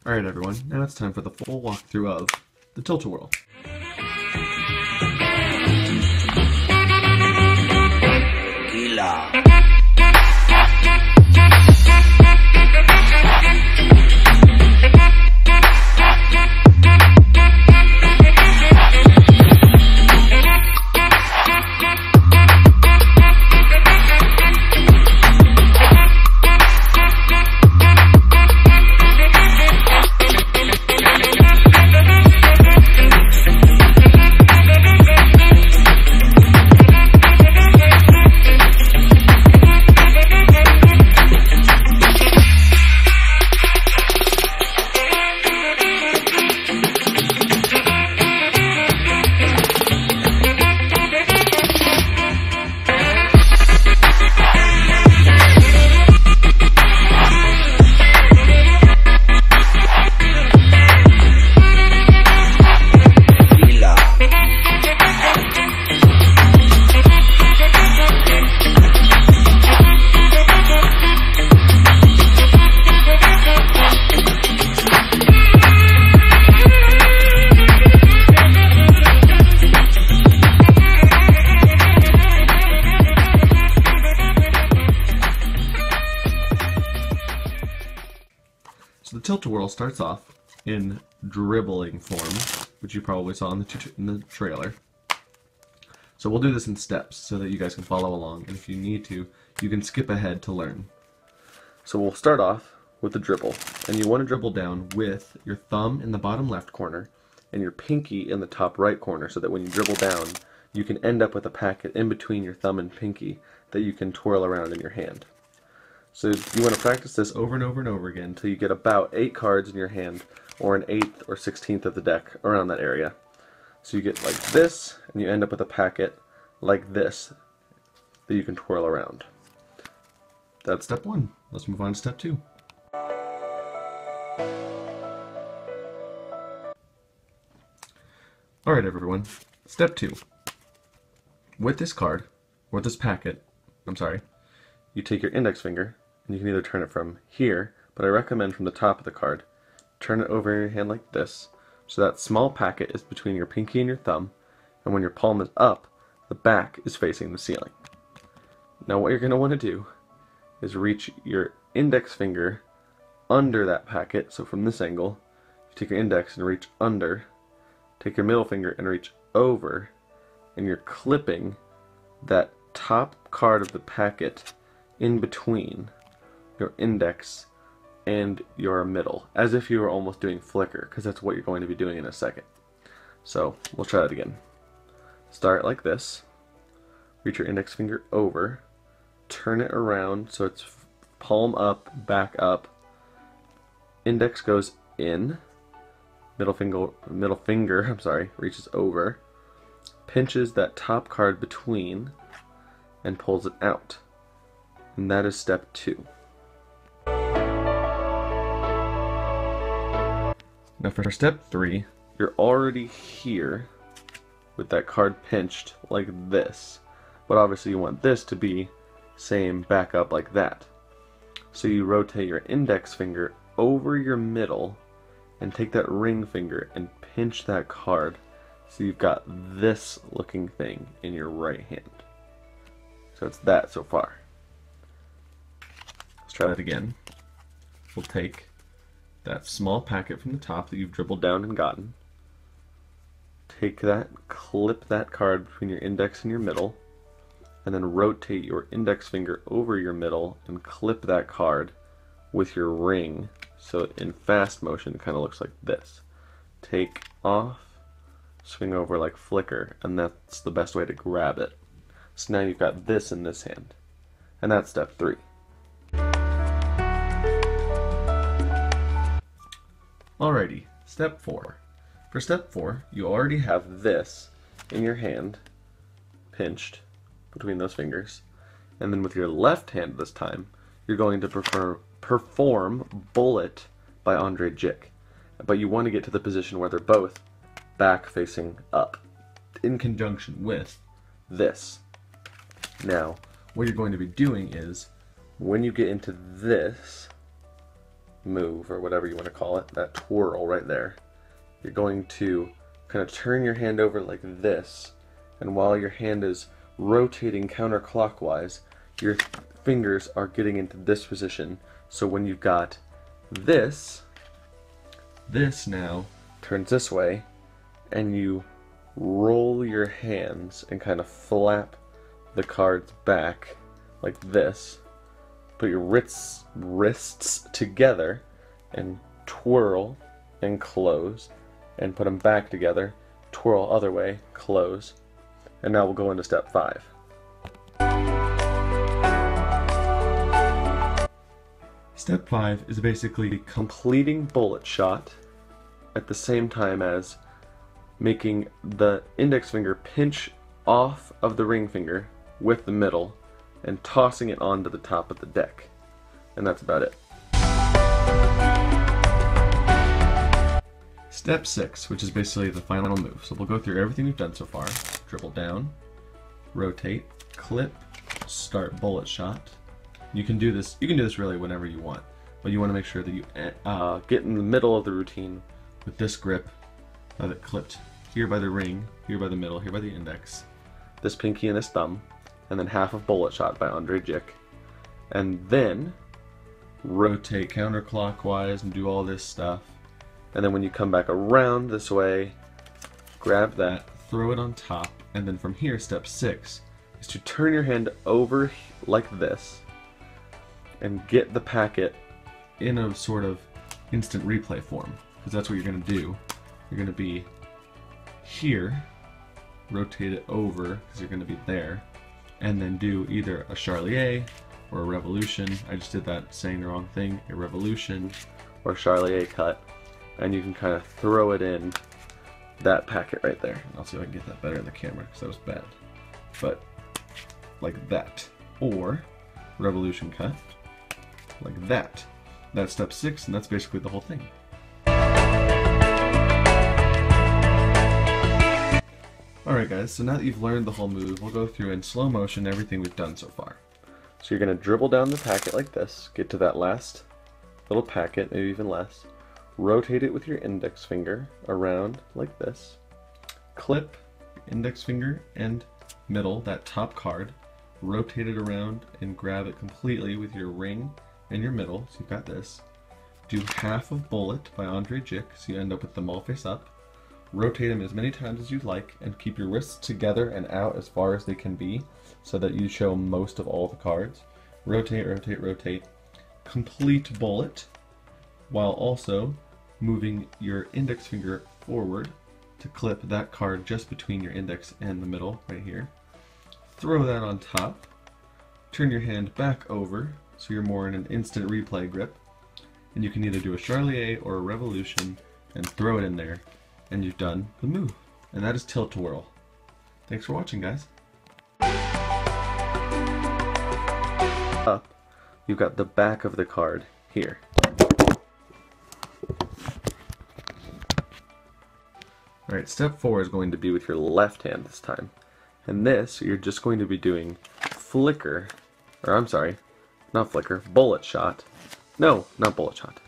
Alright everyone, now it's time for the full walkthrough of the Tilt-A-Whirl. So the Tilt-A-Whirl starts off in dribbling form, which you probably saw in the trailer. So we'll do this in steps so that you guys can follow along, and if you need to, you can skip ahead to learn. So we'll start off with the dribble, and you want to dribble down with your thumb in the bottom left corner and your pinky in the top right corner, so that when you dribble down, you can end up with a packet in between your thumb and pinky that you can twirl around in your hand. So you want to practice this over and over and over again until you get about 8 cards in your hand, or an 1/8 or 1/16 of the deck, around that area. So you get like this, and you end up with a packet like this that you can twirl around. That's step 1. Let's move on to step 2. Alright everyone, step 2. With this card, or this packet, you take your index finger, and you can either turn it from here, but I recommend from the top of the card. Turn it over in your hand like this, so that small packet is between your pinky and your thumb, and when your palm is up, the back is facing the ceiling. Now what you're going to want to do is reach your index finger under that packet, so from this angle, you take your index and reach under, take your middle finger and reach over, and you're clipping that top card of the packet in between your index and your middle, as if you were almost doing flicker, because that's what you're going to be doing in a second. So we'll try that again. Start like this, reach your index finger over, turn it around so it's palm up, back up, index goes in, middle finger reaches over, pinches that top card between, and pulls it out. And that is step 2. Now for step 3, you're already here with that card pinched like this, but obviously you want this to be same back up like that. So you rotate your index finger over your middle and take that ring finger and pinch that card, so you've got this looking thing in your right hand. So it's that so far. Let's try that again. We'll take that small packet from the top that you've dribbled down and gotten. Take that, clip that card between your index and your middle, and then rotate your index finger over your middle and clip that card with your ring, so in fast motion it kind of looks like this. Take off, swing over like flicker, and that's the best way to grab it. So now you've got this in this hand. And that's step 3. Alrighty, step 4. For step 4, you already have this in your hand, pinched between those fingers. And then with your left hand this time, you're going to perform Bullet by Andre Jick. But you want to get to the position where they're both back facing up, in conjunction with this. Now, what you're going to be doing is, when you get into this, move, or whatever you want to call it, that twirl right there, you're going to kind of turn your hand over like this, and while your hand is rotating counterclockwise, your fingers are getting into this position. So when you've got this now turns this way, and you roll your hands and kind of flap the cards back like this. Put your wrists together and twirl and close, and put them back together, twirl other way, close. And now we'll go into step 5. Step 5 is basically completing bullet shot at the same time as making the index finger pinch off of the ring finger with the middle and tossing it onto the top of the deck. And that's about it. Step 6, which is basically the final move. So we'll go through everything we've done so far. Dribble down, rotate, clip, start bullet shot. You can do this really whenever you want, but you want to make sure that you get in the middle of the routine with this grip, have it clipped here by the ring, here by the middle, here by the index, this pinky and this thumb, and then half of bullet shot by Andre Jick. And then rotate counterclockwise and do all this stuff. And then when you come back around this way, grab that, throw it on top, and then from here, step 6 is to turn your hand over like this and get the packet in a sort of instant replay form, because that's what you're going to do. You're going to be here, rotate it over because you're going to be there, and then do either a Charlier or a revolution. I just did that saying the wrong thing. A revolution or a Charlier cut, and you can kind of throw it in that packet right there. I'll see if I can get that better in the camera because that was bad. But like that, or revolution cut like that. That's step 6, and that's basically the whole thing. Alright guys, so now that you've learned the whole move, we'll go through in slow motion everything we've done so far. So you're going to dribble down the packet like this, get to that last little packet, maybe even less, rotate it with your index finger around like this, clip index finger and middle, that top card, rotate it around and grab it completely with your ring and your middle, so you've got this. Do half of bullet by Andre Jick, so you end up with them all face up. Rotate them as many times as you'd like, and keep your wrists together and out as far as they can be, so that you show most of all the cards. Rotate, rotate, rotate. Complete bullet, while also moving your index finger forward to clip that card just between your index and the middle, right here. Throw that on top. Turn your hand back over, so you're more in an instant replay grip. And you can either do a Charlier or a revolution and throw it in there, and you've done the move. And that is Tilt-A-Whirl. Thanks for watching, guys. Up, you've got the back of the card here. Alright, step 4 is going to be with your left hand this time. And this, you're just going to be doing flicker, or I'm sorry, not flicker, bullet shot. No, not bullet shot.